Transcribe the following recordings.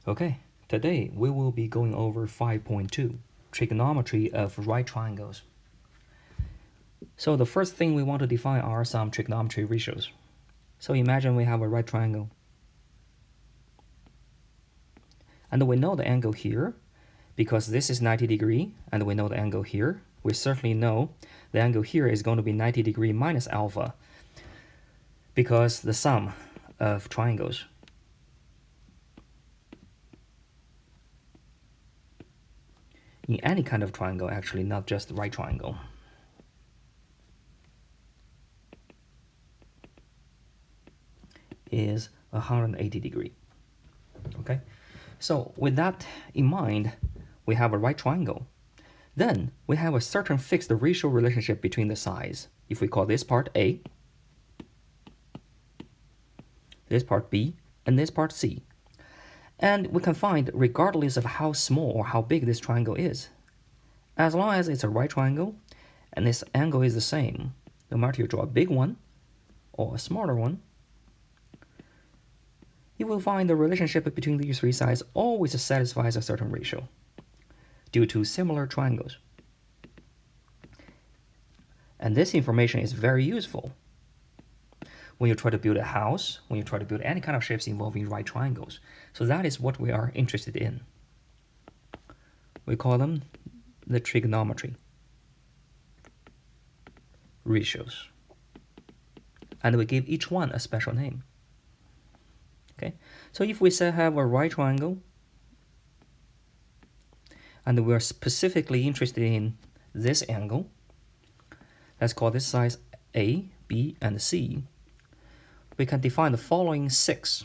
Okay, today we will be going over 5.2, trigonometry of right triangles. So the first thing we want to define are some trigonometry ratios. So imagine we have a right triangle. And we know the angle here because this is 90 degree, and we know the angle here. We certainly know the angle here is going to be 90 degree minus alpha because the sum of triangles. In any kind of triangle, actually, not just the right triangle. Is 180 degree. Okay, so with that in mind, we have a right triangle. Then we have a certain fixed ratio relationship between the sides. If we call this part A, this part B, and this part C. And we can find regardless of how small or how big this triangle is. As long as it's a right triangle and this angle is the same, no matter you draw a big one or a smaller one, you will find the relationship between these three sides always satisfies a certain ratio due to similar triangles. And this information is very useful when you try to build a house, when you try to build any kind of shapes involving right triangles. So that is what we are interested in. We call them the trigonometry ratios. And we give each one a special name. Okay, so if we say have a right triangle, and we're specifically interested in this angle, let's call this size A, B, and C, we can define the following 6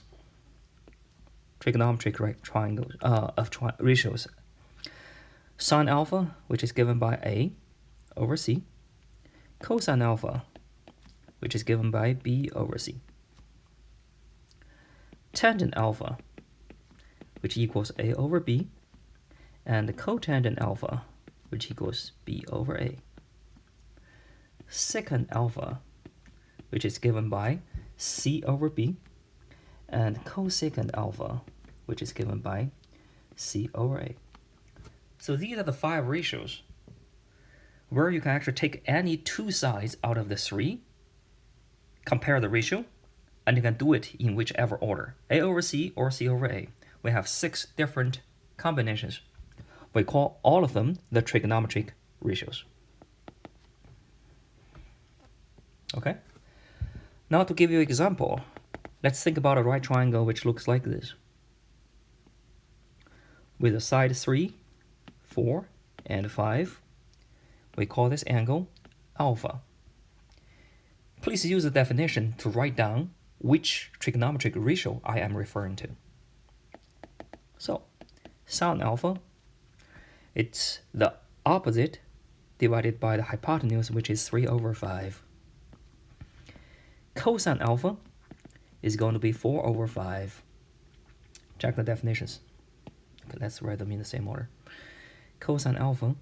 trigonometric right triangles ratios. Sine alpha, which is given by A over C, cosine alpha, which is given by B over C, tangent alpha, which equals A over B, and cotangent alpha, which equals B over A. Secant alpha, which is given by C over B, and cosecant alpha, which is given by C over A. So these are the 5 ratios where you can actually take any 2 sides out of the 3, compare the ratio, and you can do it in whichever order, A over C or C over A. We have 6 different combinations. We call all of them the trigonometric ratios. Okay? Now to give you an example, let's think about a right triangle which looks like this. With a side 3, 4, and 5, we call this angle alpha. Please use the definition to write down which trigonometric ratio I am referring to. So, sine alpha, it's the opposite divided by the hypotenuse, which is 3 over 5. Cosine alpha is going to be 4 over 5. Check the definitions. Okay, let's write them in the same order. Cosine alpha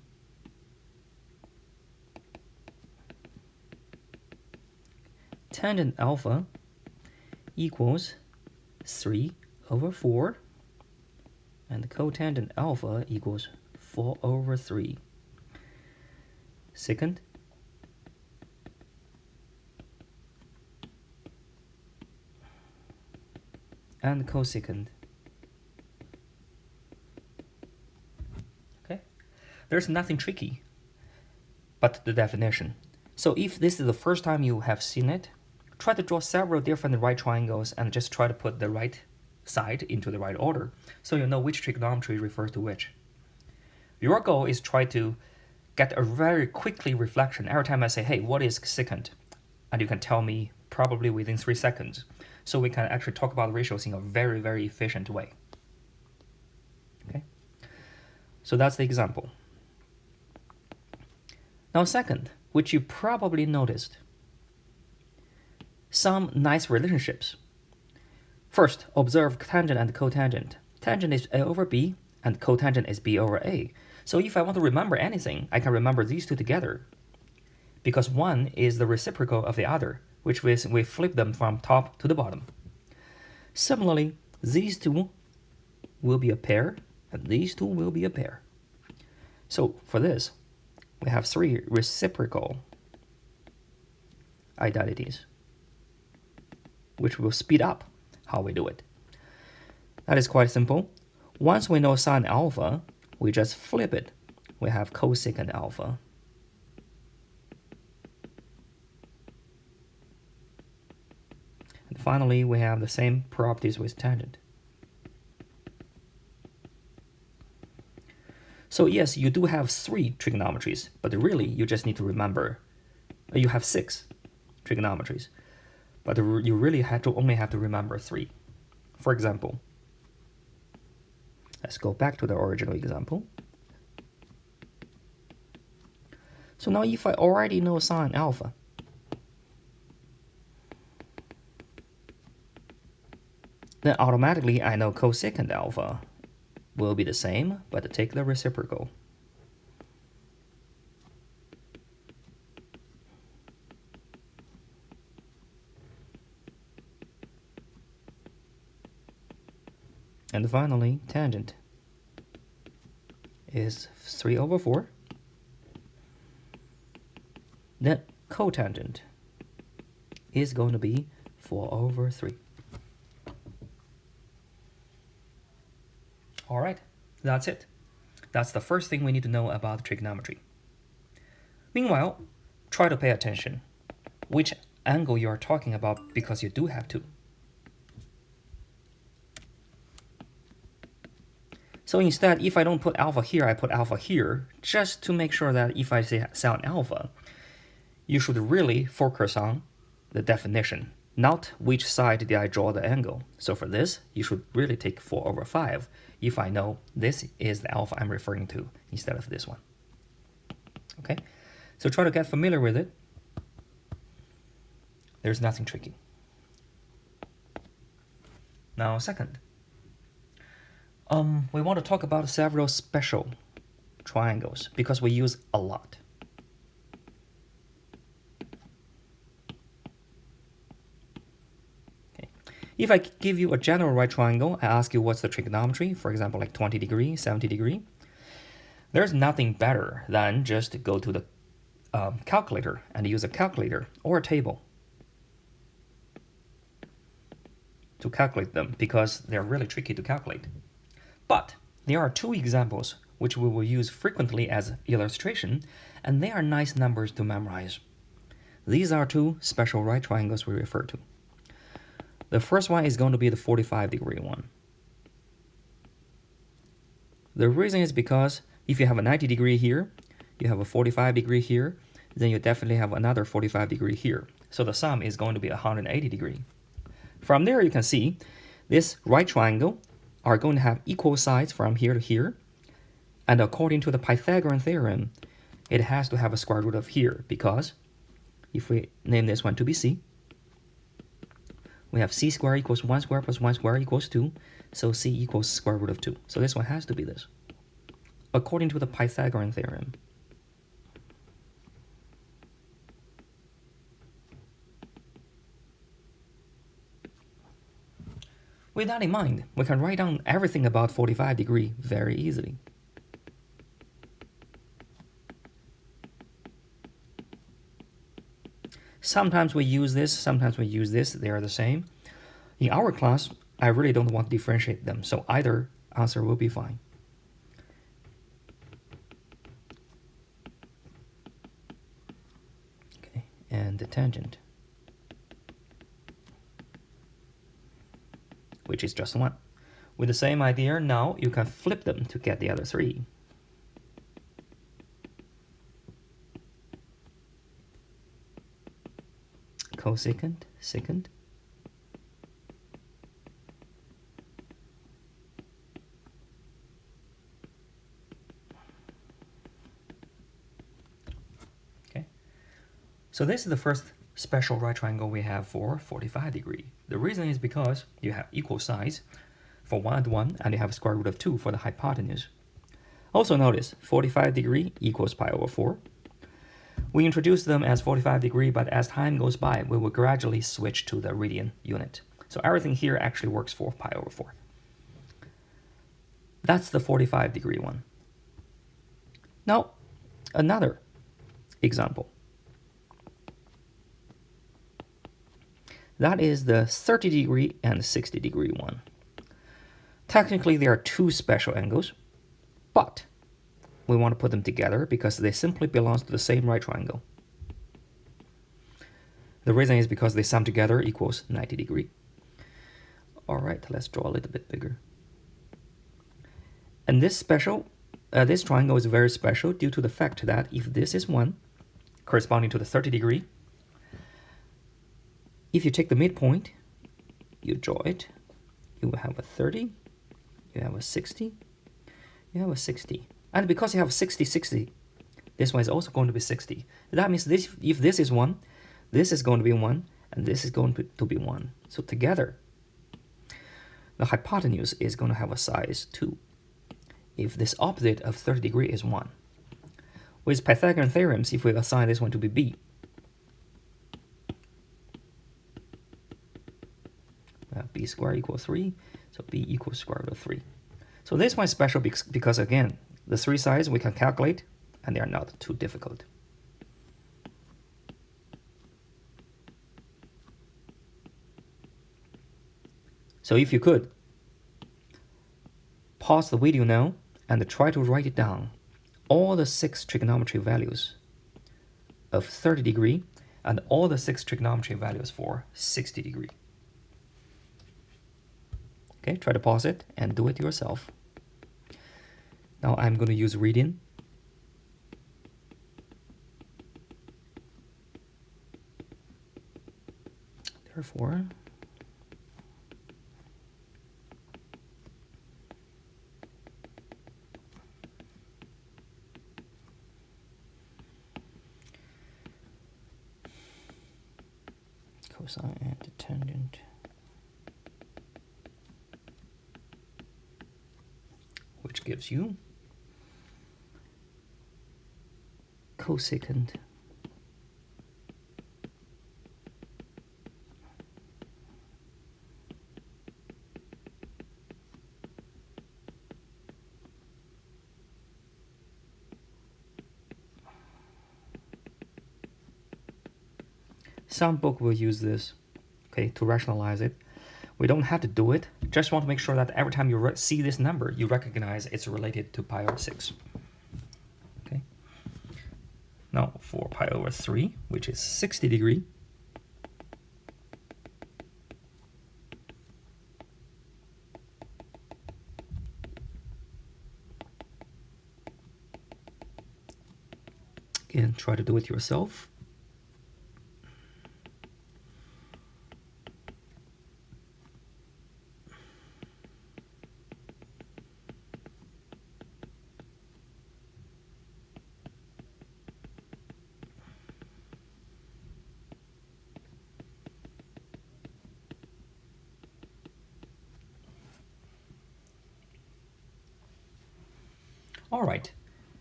tangent alpha equals 3 over 4, and cotangent alpha equals 4 over 3. Secant and cosecant. Okay, there's nothing tricky but the definition. So if this is the first time you have seen it, try to draw several different right triangles and just try to put the right side into the right order so you know which trigonometry refers to which. Your goal is try to get a very quickly reflection every time I say, hey, what is secant? And you can tell me probably within 3 seconds. So we can actually talk about ratios in a very, very efficient way. Okay, so that's the example. Now second, which you probably noticed, some nice relationships. First, observe tangent and cotangent. Tangent is A over B, and cotangent is B over A. So if I want to remember anything, I can remember these two together, because one is the reciprocal of the other, which means we flip them from top to the bottom. Similarly, these two will be a pair, and these two will be a pair. So for this, we have 3 reciprocal identities, which will speed up how we do it. That is quite simple. Once we know sine alpha, we just flip it. We have cosecant alpha. And finally, we have the same properties with tangent. So yes, you do have 3 trigonometries, but really you just need to remember, you have 6 trigonometries, but you really only have to remember 3. For example, let's go back to the original example. So now if I already know sine alpha, then automatically I know cosecant alpha will be the same, but take the reciprocal. And finally, tangent is 3/4. Then cotangent is going to be 4/3. All right, that's it. That's the first thing we need to know about trigonometry. Meanwhile, try to pay attention which angle you are talking about, because you do have to. So instead, if I don't put alpha here, I put alpha here, just to make sure that if I say sine alpha, you should really focus on the definition, not which side did I draw the angle. So for this, you should really take 4/5 if I know this is the alpha I'm referring to instead of this one. Okay, so try to get familiar with it. There's nothing tricky. Now, second, we want to talk about several special triangles because we use a lot. If I give you a general right triangle, I ask you what's the trigonometry, for example, like 20 degree, 70 degree, there's nothing better than just to go to the calculator and use a calculator or a table to calculate them, because they're really tricky to calculate. But there are 2 examples which we will use frequently as illustration, and they are nice numbers to memorize. These are 2 special right triangles we refer to. The first one is going to be the 45-degree one. The reason is because if you have a 90 degree here, you have a 45 degree here, then you definitely have another 45 degree here. So the sum is going to be 180 degree. From there you can see this right triangle are going to have equal sides from here to here. And according to the Pythagorean theorem, it has to have a square root of here, because if we name this one to be c, we have c squared equals 1 squared plus 1 squared equals 2. So c equals square root of 2. So this one has to be this, according to the Pythagorean theorem. With that in mind, we can write down everything about 45 degree very easily. Sometimes we use this, sometimes we use this, they are the same. In our class, I really don't want to differentiate them, so either answer will be fine. Okay, and the tangent, which is just 1. With the same idea, now you can flip them to get the other 3. Cosecant, secant. Okay, so this is the first special right triangle we have for 45 degree. The reason is because you have equal sides for 1 and 1, and you have square root of 2 for the hypotenuse. Also notice 45 degree equals pi/4. We introduced them as 45 degree, but as time goes by, we will gradually switch to the radian unit. So everything here actually works for pi/4. That's the 45-degree one. Now, another example. That is the 30-degree and 60-degree one. Technically, there are two special angles, but we want to put them together because they simply belong to the same right triangle. The reason is because they sum together equals 90 degree. All right, let's draw a little bit bigger. And this triangle is very special due to the fact that if this is 1, corresponding to the 30-degree, if you take the midpoint, you draw it, you will have a 30, you have a 60, you have a 60. And because you have 60, 60, this one is also going to be 60. That means if this is 1, this is going to be 1, and this is going to be 1. So together, the hypotenuse is going to have a size 2. If this opposite of 30 degree is 1. With Pythagorean theorems, if we assign this one to be b, b squared equals 3, so b equals square root of 3. So this one is special because again, the three sides we can calculate, and they are not too difficult. So if you could, pause the video now and try to write it down, all the 6 trigonometry values of 30 degree and all the 6 trigonometry values for 60 degree. Okay, try to pause it and do it yourself. Now I'm going to use reading. Therefore, cosine and tangent which gives you cosecant some book will use this, okay, to rationalize it. We don't have to do it. Just want to make sure that every time you see this number, you recognize it's related to pi over 6. Okay. Now for pi over 3, which is 60 degree, again, try to do it yourself. All right,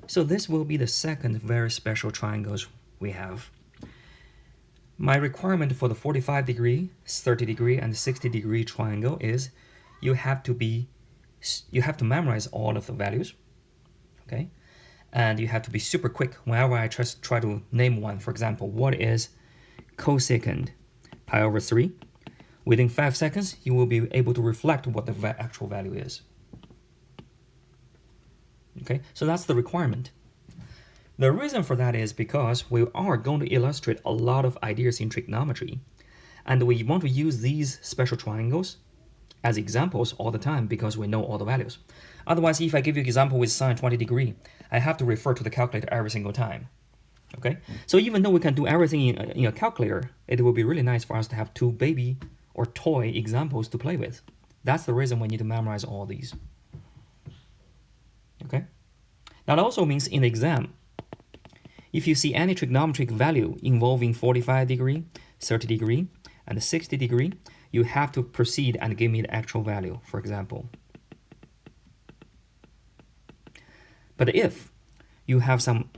so this will be the second very special triangles we have. My requirement for the 45 degree, 30 degree, and 60 degree triangle is you have to memorize all of the values, okay? And you have to be super quick whenever I just try to name one. For example, what is cosecant pi over 3? Within 5 seconds, you will be able to reflect what the actual value is. Okay, so that's the requirement. The reason for that is because we are going to illustrate a lot of ideas in trigonometry, and we want to use these special triangles as examples all the time because we know all the values. Otherwise, if I give you an example with sine 20 degree, I have to refer to the calculator every single time. Okay, so even though we can do everything in a calculator, it will be really nice for us to have 2 baby or toy examples to play with. That's the reason we need to memorize all these. Okay, that also means in the exam, if you see any trigonometric value involving 45 degree, 30 degree, and 60 degree, you have to proceed and give me the actual value, for example. But if you have some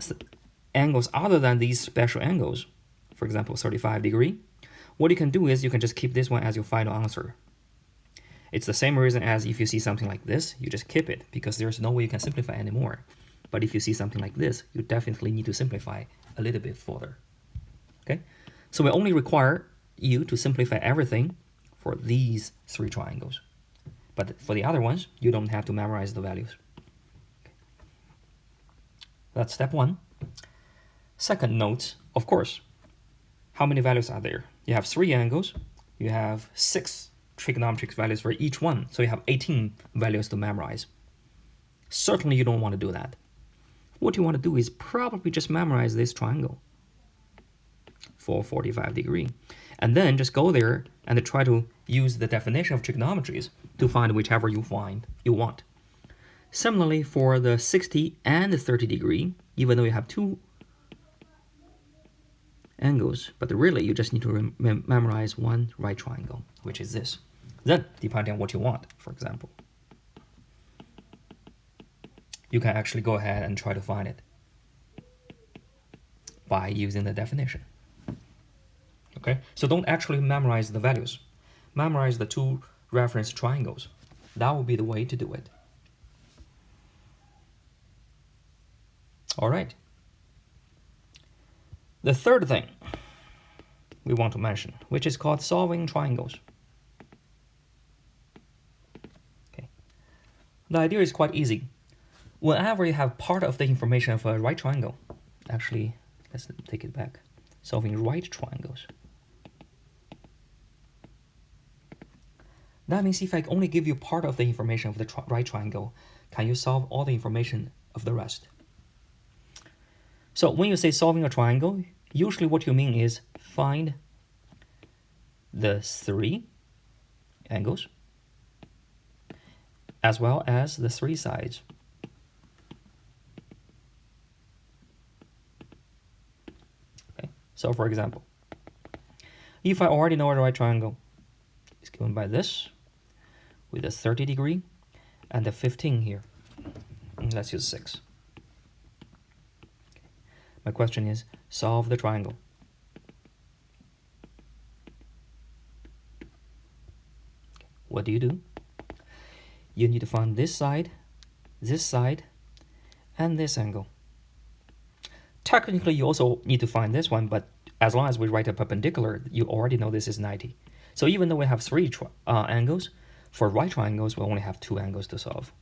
angles other than these special angles, for example, 35 degree, what you can do is you can just keep this one as your final answer. It's the same reason as if you see something like this, you just keep it, because there's no way you can simplify anymore. But if you see something like this, you definitely need to simplify a little bit further. Okay, so we only require you to simplify everything for these 3 triangles. But for the other ones, you don't have to memorize the values. Okay. That's step 1. Second note, of course, how many values are there? You have 3 angles, you have 6 trigonometric values for each one, so you have 18 values to memorize. Certainly you don't want to do that. What you want to do is probably just memorize this triangle for 45 degrees, and then just go there and try to use the definition of trigonometries to find whichever you want. Similarly, for the 60 and the 30 degree, even though you have 2 angles, but really you just need to memorize one right triangle, which is this. Then, depending on what you want, for example, you can actually go ahead and try to find it by using the definition. Okay, so don't actually memorize the values. Memorize the 2 reference triangles. That will be the way to do it. All right. The third thing we want to mention, which is called solving triangles. Okay. The idea is quite easy. Whenever you have part of the information of a right triangle, actually, let's take it back. Solving right triangles. That means if I only give you part of the information of the right triangle, can you solve all the information of the rest? So when you say solving a triangle, usually what you mean is find the 3 angles as well as the 3 sides. Okay. So for example, if I already know a right triangle, it's given by this, with a 30 degree and a 15 here. Let's use 6. Okay. My question is, solve the triangle. Okay. What do? You need to find this side, and this angle. Technically, you also need to find this one, but as long as we write a perpendicular, you already know this is 90. So even though we have 3 angles, for right triangles, we only have 2 angles to solve.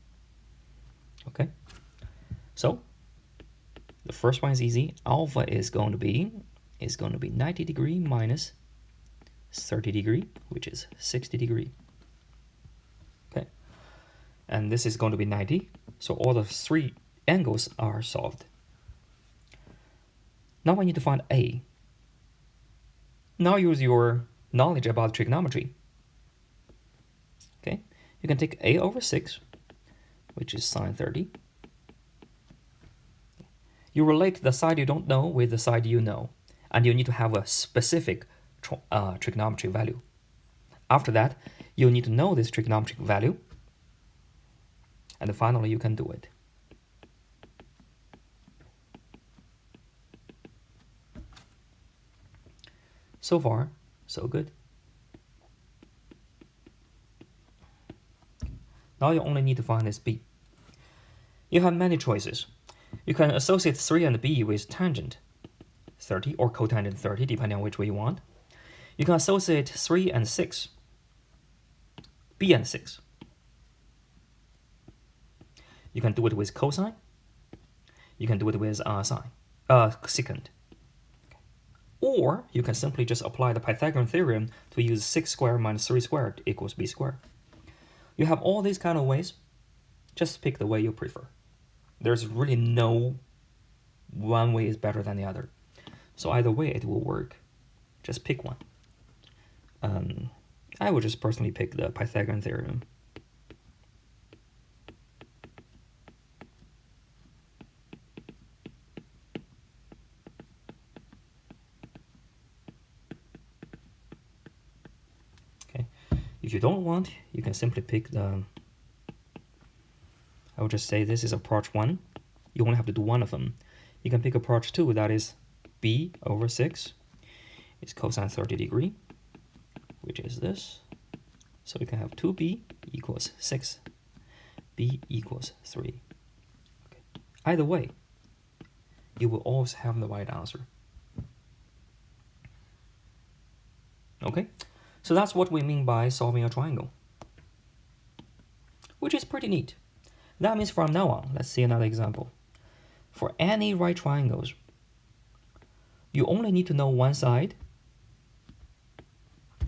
Okay? So, the first one is easy. Alpha is going to be 90 degree minus 30 degree, which is 60 degree. Okay? And this is going to be 90. So all the 3 angles are solved. Now I need to find A. Now use your knowledge about trigonometry. Okay, you can take A over 6, which is sine 30. You relate the side you don't know with the side you know, and you need to have a specific trigonometry value. After that, you need to know this trigonometric value, and finally you can do it. So far, so good. Now you only need to find this B. You have many choices. You can associate 3 and B with tangent 30 or cotangent 30, depending on which way you want. You can associate 3 and 6, B and 6. You can do it with cosine. You can do it with secant. Or you can simply just apply the Pythagorean theorem to use 6 squared minus 3 squared equals B squared. You have all these kind of ways. Just pick the way you prefer. There's really no one way is better than the other. So either way it will work. Just pick one. I would just personally pick the Pythagorean theorem. Okay. If you don't want, you can simply pick the, I would just say this is approach 1. You only have to do one of them. You can pick approach 2, that is B over 6 is cosine 30 degree, which is this, So you can have 2b equals 6, b equals 3. Okay. Either way, you will always have the right answer. Okay, so that's what we mean by solving a triangle, which is pretty neat. That means from now on, let's see another example. For any right triangles, you only need to know one side,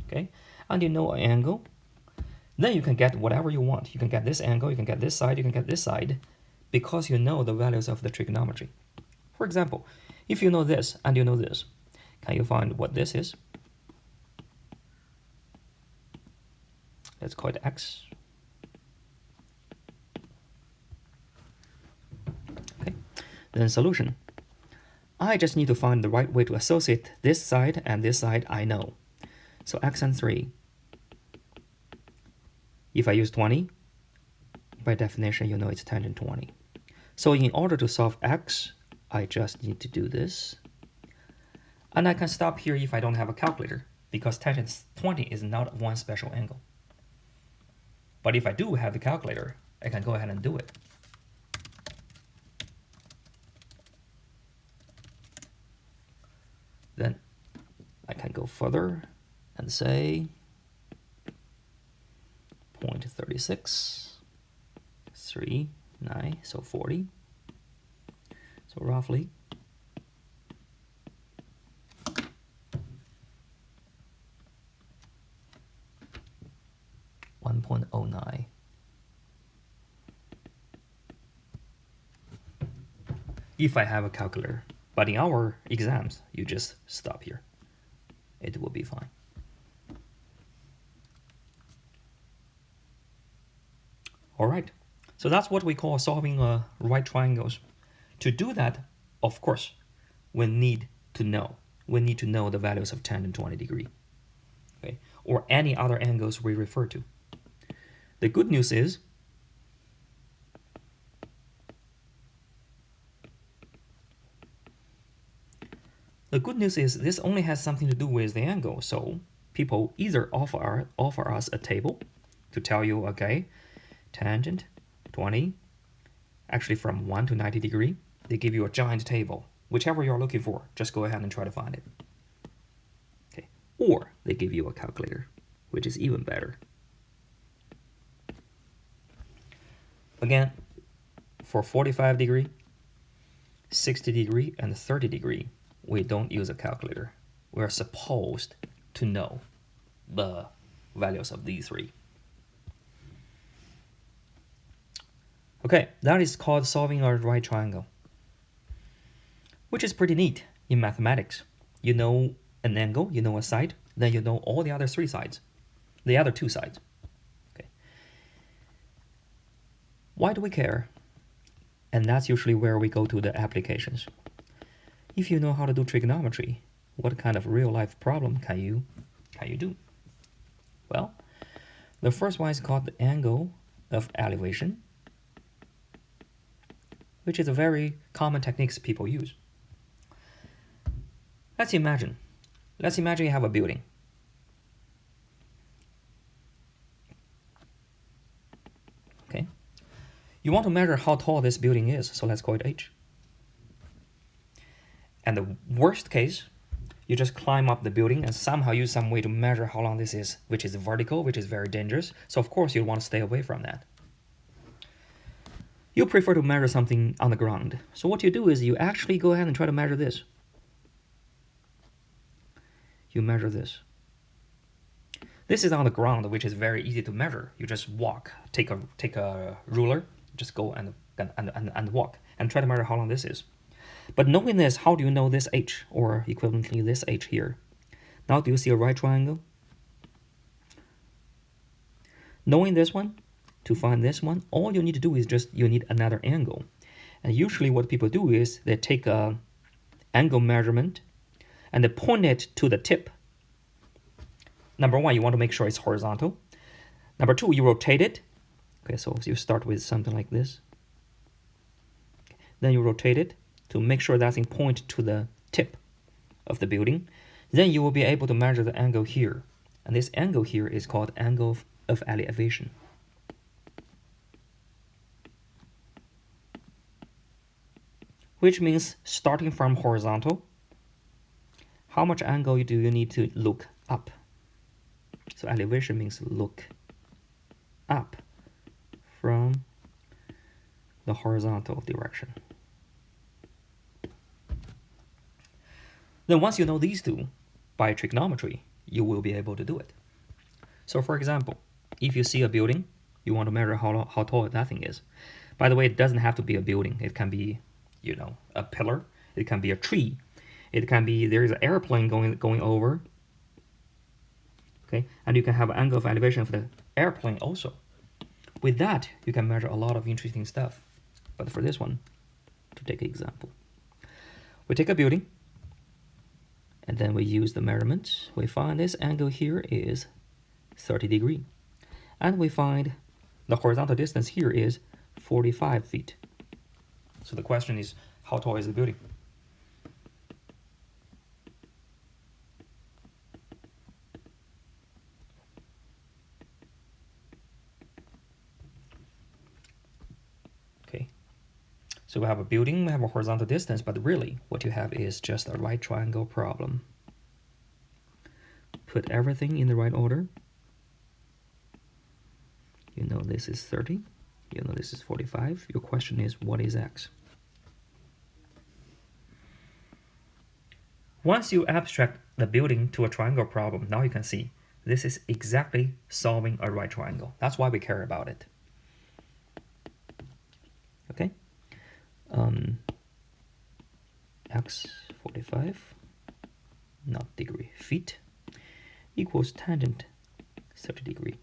okay, and you know an angle. Then you can get whatever you want. You can get this angle, you can get this side, you can get this side, because you know the values of the trigonometry. For example, if you know this and you know this, can you find what this is? Let's call it x. Okay, then solution. I just need to find the right way to associate this side and this side I know. So x and 3. If I use 20, by definition, you know it's tangent 20. So in order to solve x, I just need to do this. And I can stop here if I don't have a calculator, because tangent 20 is not one special angle. But if I do have the calculator, I can go ahead and do it. Then I can go further and say 0.36, 3, 9, so 40. So roughly 1.09. If I have a calculator. But in our exams, you just stop here. It will be fine. All right, so that's what we call solving right triangles. To do that, of course, we need to know the values of tangent 20 degree, okay, or any other angles we refer to. The good news is this only has something to do with the angle. So people either offer us a table to tell you, okay, tangent 20, actually from 1 to 90 degree. They give you a giant table. Whichever you're looking for, just go ahead and try to find it. Okay. Or they give you a calculator, which is even better. Again, for 45 degree, 60 degree, and 30 degree, we don't use a calculator. We are supposed to know the values of these three. Okay, that is called solving a right triangle, which is pretty neat in mathematics. You know an angle, you know a side, then you know all the other three sides, the other two sides. Okay. Why do we care? And that's usually where we go to the applications. If you know how to do trigonometry, what kind of real-life problem can you do? Well, the first one is called the angle of elevation, which is a very common techniques people use. Let's imagine you have a building. Okay. You want to measure how tall this building is, so let's call it h. And the worst case, you just climb up the building and somehow use some way to measure how long this is, which is vertical, which is very dangerous. So of course you want to stay away from that. You prefer to measure something on the ground. So what you do is you actually go ahead and try to measure this. You measure this. This is on the ground, which is very easy to measure. You just walk, take a ruler, just go and walk and try to measure how long this is. But knowing this, how do you know this h, or equivalently this h here? Now do you see a right triangle? Knowing this one, to find this one, all you need to do is you need another angle. And usually what people do is they take a angle measurement and they point it to the tip. Number one, you want to make sure it's horizontal. Number two, you rotate it. Okay, so you start with something like this. Then you rotate it to make sure that's in point to the tip of the building. Then you will be able to measure the angle here. And this angle here is called angle of of elevation. Which means starting from horizontal, how much angle do you need to look up? So elevation means look up from the horizontal direction. Then once you know these two, by trigonometry, you will be able to do it. So for example, if you see a building, you want to measure how tall that thing is. By the way, it doesn't have to be a building. It can be, a pillar. It can be a tree. It can be, there's an airplane going over. Okay, and you can have an angle of elevation of the airplane also. With that, you can measure a lot of interesting stuff. But for this one, to take an example, we take a building, and then we use the measurements. We find this angle here is 30 degrees. And we find the horizontal distance here is 45 feet. So the question is, how tall is the building? Okay, so we have a building, we have a horizontal distance, but really what you have is just a right triangle problem. Put everything in the right order. You know this is 30, you know this is 45. Your question is, what is x? Once you abstract the building to a triangle problem, now you can see this is exactly solving a right triangle. That's why we care about it. Okay, x 45, not degree, feet, equals tangent 30 degree.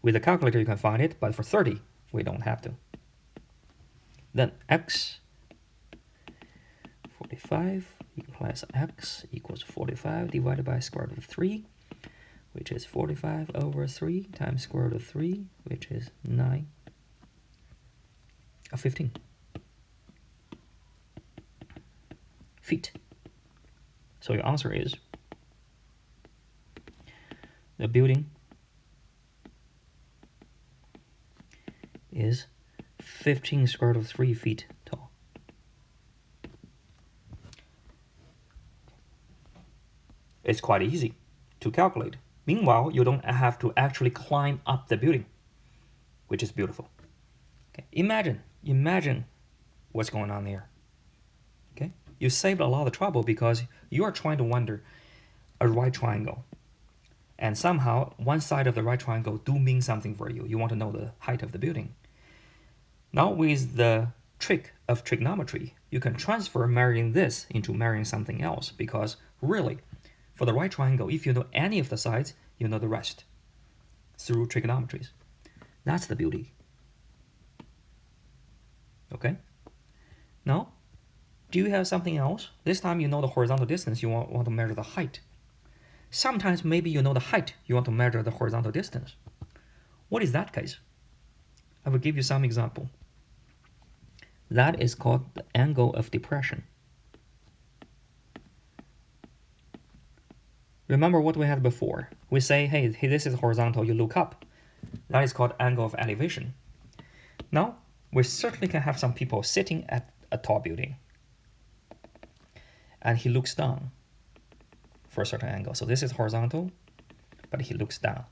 With a calculator you can find it, but for 30 we don't have to. Then x 45 plus x equals 45 divided by square root of 3, which is 45 over 3 times square root of 3, which is 9 of 15 feet. So your answer is the building is 15 square root of 3 feet tall. It's quite easy to calculate. Meanwhile, you don't have to actually climb up the building, which is beautiful. Okay. Imagine what's going on there. Okay, you saved a lot of trouble because you are trying to wonder a right triangle, and somehow one side of the right triangle do mean something for you. You want to know the height of the building. Now with the trick of trigonometry, you can transfer measuring this into measuring something else, because really, for the right triangle, if you know any of the sides, you know the rest through trigonometries. That's the beauty. Okay? Now, do you have something else? This time you know the horizontal distance, you want to measure the height. Sometimes maybe you know the height, you want to measure the horizontal distance. What is that case? I will give you some example. That is called the angle of depression. Remember what we had before. We say, hey, this is horizontal, you look up. That is called angle of elevation. Now, we certainly can have some people sitting at a tall building, and he looks down for a certain angle. So this is horizontal, but he looks down.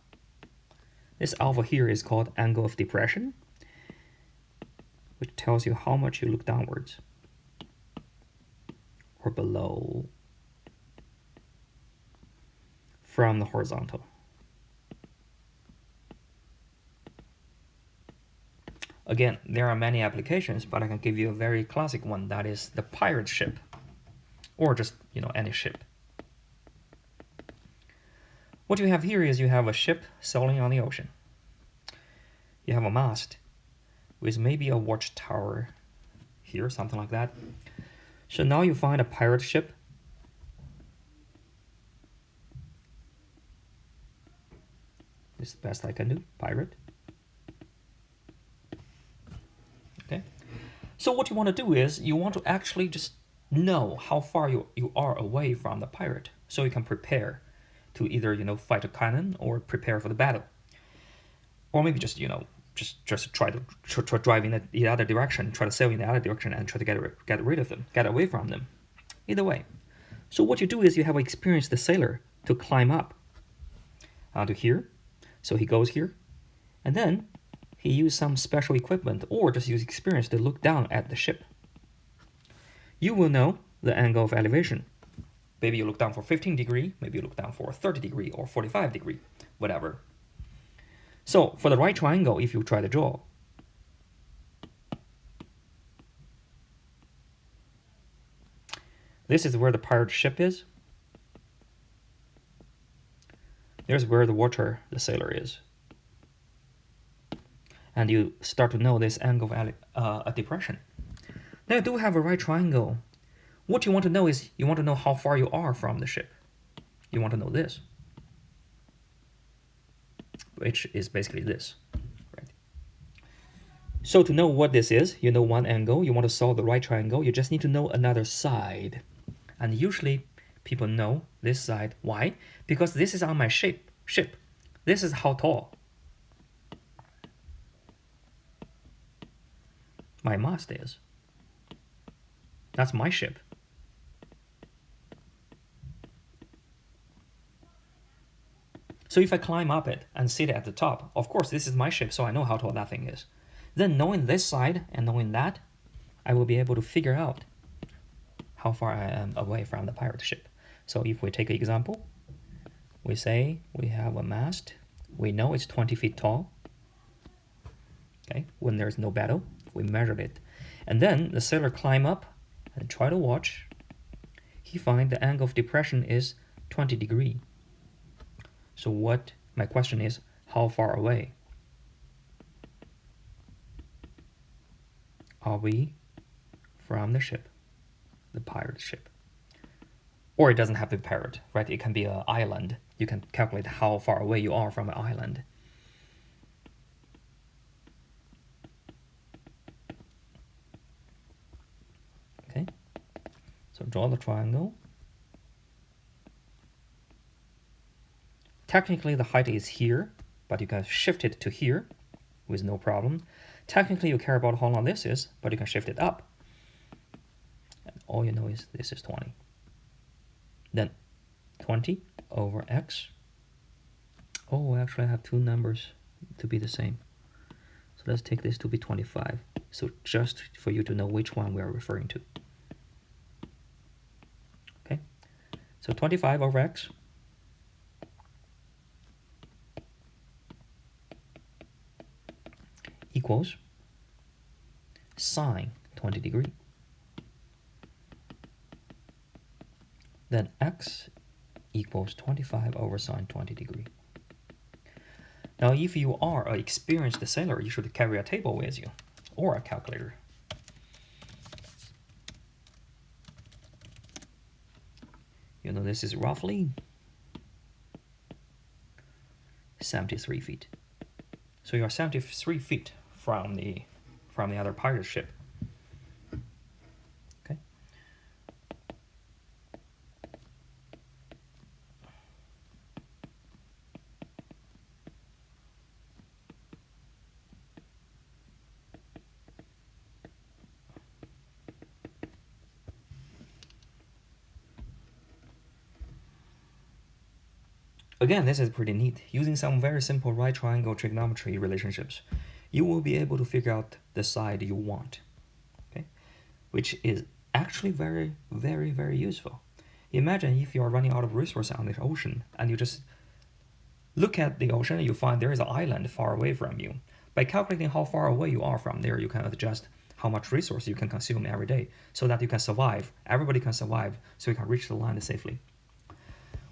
This alpha here is called angle of depression, which tells you how much you look downwards or below from the horizontal. Again, there are many applications, but I can give you a very classic one. That is the pirate ship, or just, any ship. What you have here is you have a ship sailing on the ocean. You have a mast with maybe a watchtower here, something like that. So now you find a pirate ship. This is the best I can do, pirate. Okay. So what you want to do is you want to actually just know how far you are away from the pirate, so you can prepare to either fight a cannon or prepare for the battle. or maybe just just try to drive in the other direction, try to sail in the other direction, and try to get rid of them, get away from them. Either way. So what you do is you have an experienced sailor to climb up onto here. So he goes here, and then he used some special equipment or just use experience to look down at the ship. You will know the angle of elevation. Maybe you look down for 15 degree, maybe you look down for 30 degree or 45 degree, whatever. So for the right triangle, if you try to draw, this is where the pirate ship is. There's where the water, the sailor is. And you start to know this angle of a depression. Now you do have a right triangle. What you want to know is you want to know how far you are from the ship. You want to know this, which is basically this. Right? So to know what this is, you know one angle, you want to solve the right triangle, you just need to know another side. And usually people know this side. Why? Because this is on my ship. This is how tall my mast is. That's my ship. So if I climb up it and sit at the top, of course this is my ship, so I know how tall that thing is. Then knowing this side and knowing that, I will be able to figure out how far I am away from the pirate ship. So if we take an example, we say we have a mast. We know it's 20 feet tall. Okay, when there's no battle, we measured it. And then the sailor climb up and try to watch. He find the angle of depression is 20 degree. So what my question is, how far away are we from the ship, the pirate ship? Or it doesn't have to be pirate, right? It can be an island. You can calculate how far away you are from an island. Okay, so draw the triangle. Technically the height is here, but you can shift it to here with no problem. Technically you care about how long this is, but you can shift it up. And all you know is this is 20. Then 20 over x. Oh, actually I have two numbers to be the same. So let's take this to be 25. So just for you to know which one we are referring to. Okay, so 25 over x equals sine 20 degree. Then x equals 25 over sine 20 degree. Now if you are an experienced sailor, you should carry a table with you or a calculator. You know this is roughly 73 feet. So you're 73 feet from the other pirate ship. Okay. Again, this is pretty neat. Using some very simple right triangle trigonometry relationships, you will be able to figure out the side you want, okay? Which is actually very, very, very useful. Imagine if you are running out of resources on the ocean and you just look at the ocean and you find there is an island far away from you. By calculating how far away you are from there, you can adjust how much resource you can consume every day so that you can survive. Everybody can survive so you can reach the land safely.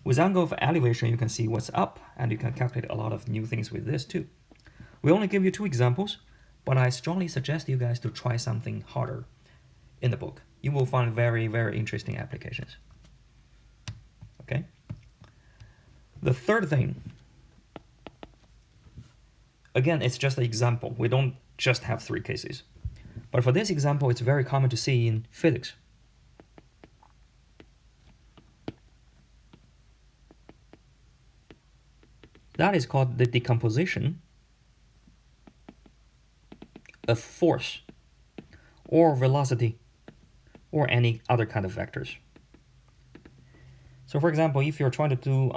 With angle of elevation, you can see what's up, and you can calculate a lot of new things with this too. We only give you two examples, but I strongly suggest you guys to try something harder in the book. You will find very, very interesting applications. Okay? The third thing, again, it's just an example. We don't just have three cases. But for this example, it's very common to see in physics. That is called the decomposition of force or velocity or any other kind of vectors. So for example, if you're trying to do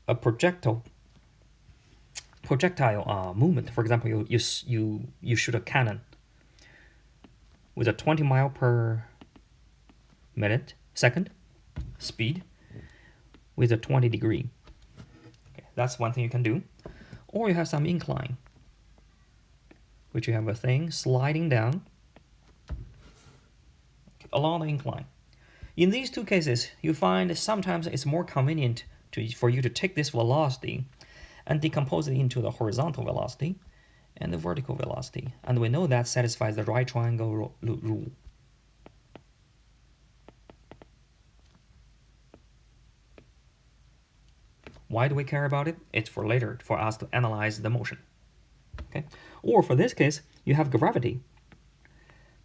a projectile movement, for example, you shoot a cannon with a 20 mile per second speed with a 20 degree. Okay, that's one thing you can do. Or you have some incline, which you have a thing sliding down along the incline. In these two cases, you find sometimes it's more convenient for you to take this velocity and decompose it into the horizontal velocity and the vertical velocity. And we know that satisfies the right triangle rule. Why do we care about it? It's for later, for us to analyze the motion. Okay? Or for this case, you have gravity.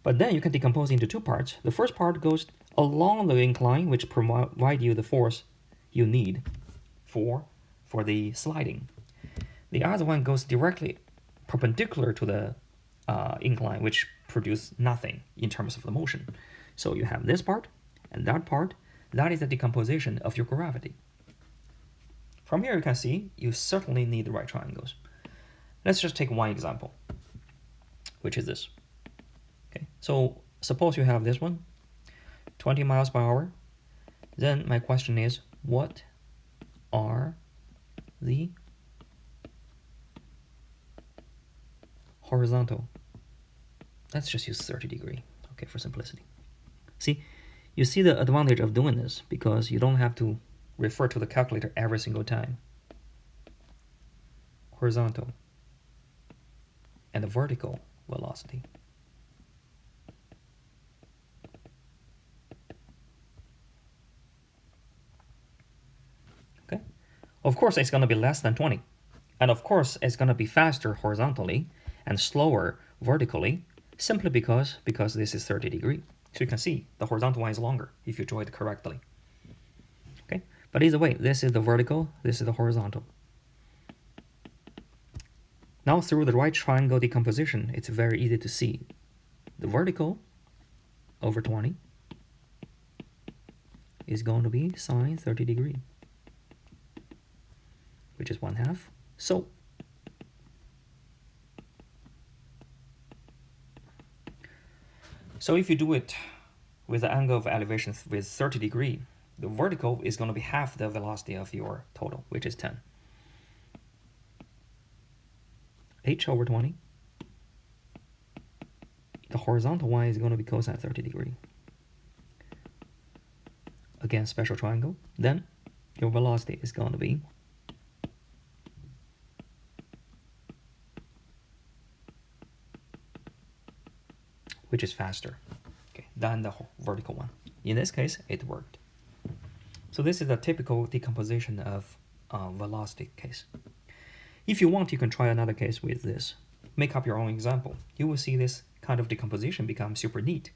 But then you can decompose into two parts. The first part goes along the incline, which provide you the force you need for the sliding. The other one goes directly perpendicular to the incline, which produce nothing in terms of the motion. So you have this part and that part. That is the decomposition of your gravity. From here you can see you certainly need the right triangles. Let's just take one example, which is this. Okay, so suppose you have this one, 20 miles per hour. Then my question is, what are the horizontal? Let's just use 30 degree, okay, for simplicity. See, you see the advantage of doing this because you don't have to refer to the calculator every single time. Horizontal and the vertical velocity. Okay, of course it's going to be less than 20, and of course it's going to be faster horizontally and slower vertically, simply because this is 30 degree. So you can see the horizontal one is longer if you draw it correctly. Okay, but either way, this is the vertical, this is the horizontal. Now through the right triangle decomposition, it's very easy to see the vertical over 20 is going to be sine 30 degree, which is 1/2. So if you do it with the angle of elevation with 30 degree, the vertical is going to be half the velocity of your total, which is 10. H over 20. The horizontal one is going to be cosine 30 degree. Again, special triangle. Then your velocity is going to be which is faster, okay, than the vertical one. In this case, it worked. So this is a typical decomposition of velocity case. If you want, you can try another case with this. Make up your own example. You will see this kind of decomposition become super neat.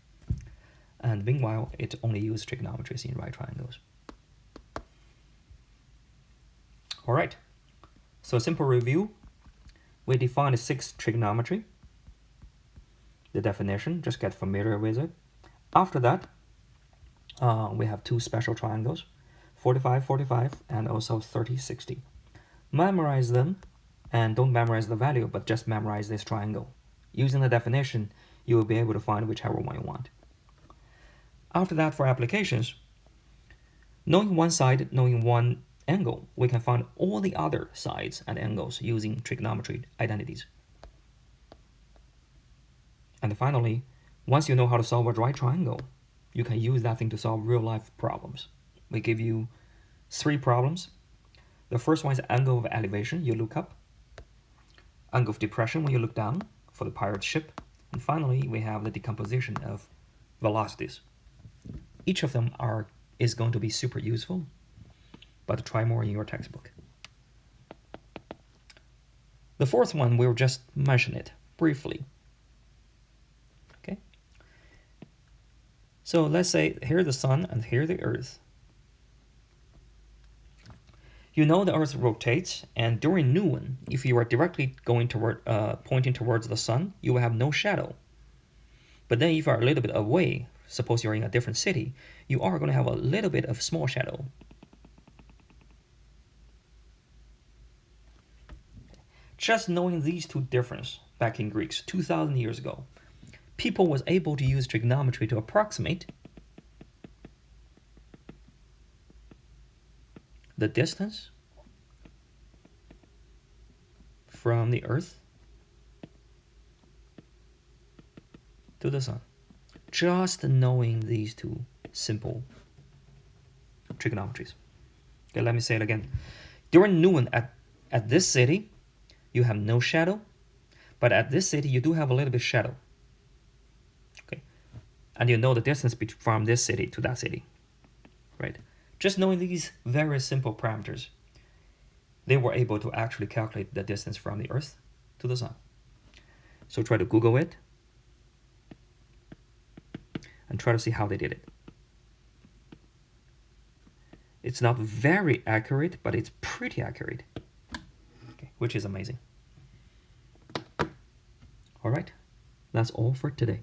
And meanwhile, it only uses trigonometries in right triangles. All right, so simple review. We defined 6 trigonometry. The definition, just get familiar with it. After that, we have 2 special triangles, 45-45 and also 30-60. Memorize them, and don't memorize the value, but just memorize this triangle. Using the definition, you will be able to find whichever one you want. After that, for applications, knowing one side, knowing one angle, we can find all the other sides and angles using trigonometry identities. And finally, once you know how to solve a right triangle, you can use that thing to solve real-life problems. We give you 3 problems. The first one is angle of elevation, you look up. Angle of depression when you look down for the pirate ship. And finally, we have the decomposition of velocities. Each of them is going to be super useful, but try more in your textbook. The fourth one, we'll just mention it briefly. Okay. So let's say here the sun and here the earth. You know the Earth rotates, and during noon, if you are directly going toward, pointing towards the sun, you will have no shadow. But then if you are a little bit away, suppose you're in a different city, you are going to have a little bit of small shadow. Just knowing these two differences back in Greeks 2,000 years ago, people was able to use trigonometry to approximate the distance from the Earth to the sun. Just knowing these two simple trigonometries. Okay, let me say it again. During noon at this city, you have no shadow, but at this city, you do have a little bit of shadow. Okay, and you know the distance from this city to that city, right? Just knowing these very simple parameters, they were able to actually calculate the distance from the Earth to the sun. So try to Google it and try to see how they did it. It's not very accurate, but it's pretty accurate, okay, which is amazing. All right, that's all for today.